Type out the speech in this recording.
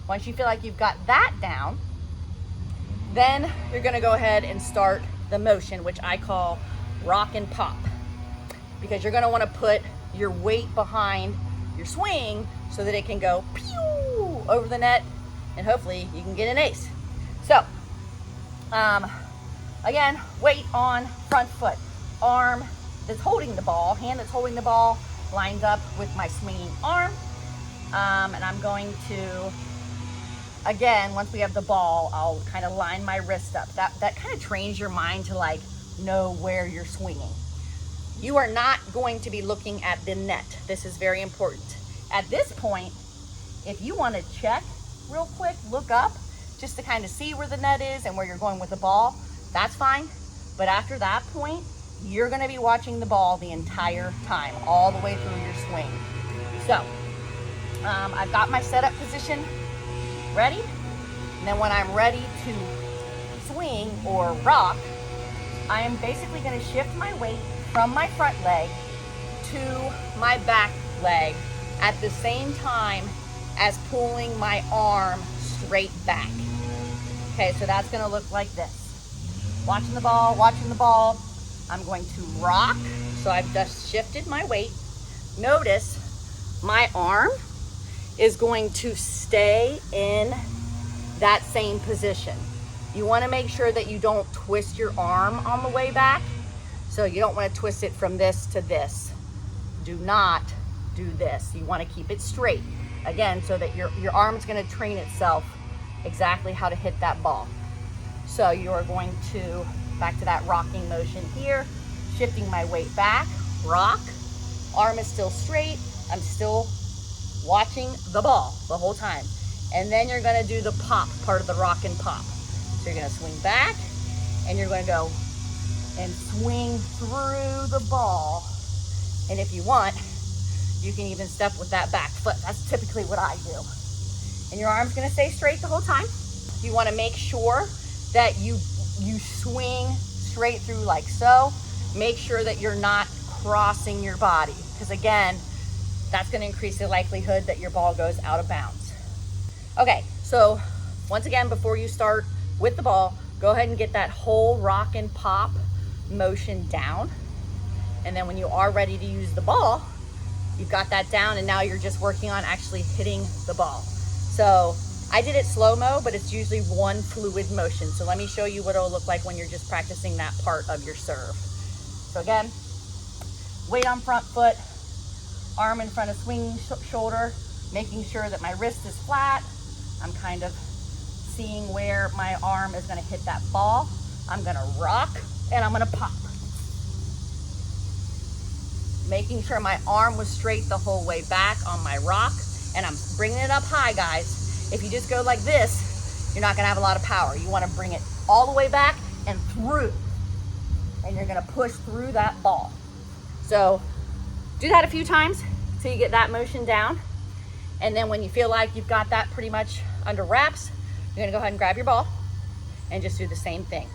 Once you feel like you've got that down, then you're gonna go ahead and start the motion, which I call rock and pop, because you're gonna wanna put your weight behind your swing so that it can go pew over the net, and hopefully you can get an ace. So, again, weight on front foot, arm that's holding the ball, hand that's holding the ball lines up with my swinging arm, and I'm going to, again, once we have the ball, I'll kind of line my wrist up. That kind of trains your mind to like know where you're swinging. You are not going to be looking at the net. This is very important. At this point, if you want to check real quick, look up just to kind of see where the net is and where you're going with the ball, that's fine. But after that point, you're going to be watching the ball the entire time, all the way through your swing. So, I've got my setup position ready, and then when I'm ready to swing or rock, I am basically going to shift my weight from my front leg to my back leg at the same time as pulling my arm straight back. Okay, so that's going to look like this. Watching the ball, I'm going to rock, so I've just shifted my weight. Notice my arm is going to stay in that same position. You want to make sure that you don't twist your arm on the way back. So you don't want to twist it from this to this. Do not do this. You want to keep it straight. Again, so that your arm's going to train itself exactly how to hit that ball. So you are going to, back to that rocking motion here, shifting my weight back, rock, arm is still straight, I'm still watching the ball the whole time. And then you're gonna do the pop part of the rock and pop. So you're gonna swing back, and you're gonna go and swing through the ball. And if you want, you can even step with that back foot. That's typically what I do. And your arm's gonna stay straight the whole time. You wanna make sure that you swing straight through like so. Make sure that you're not crossing your body, because again, that's going to increase the likelihood that your ball goes out of bounds. Okay, so once again, before you start with the ball, go ahead and get that whole rock and pop motion down. And then when you are ready to use the ball, you've got that down, and now you're just working on actually hitting the ball. So I did it slow-mo, but it's usually one fluid motion. So let me show you what it'll look like when you're just practicing that part of your serve. So again, weight on front foot, arm in front of swinging shoulder, making sure that my wrist is flat. I'm kind of seeing where my arm is going to hit that ball. I'm going to rock, and I'm going to pop. Making sure my arm was straight the whole way back on my rock, and I'm bringing it up high, guys. If you just go like this, you're not going to have a lot of power. You want to bring it all the way back and through, and you're going to push through that ball. So do that a few times till you get that motion down. And then when you feel like you've got that pretty much under wraps, you're gonna go ahead and grab your ball and just do the same thing.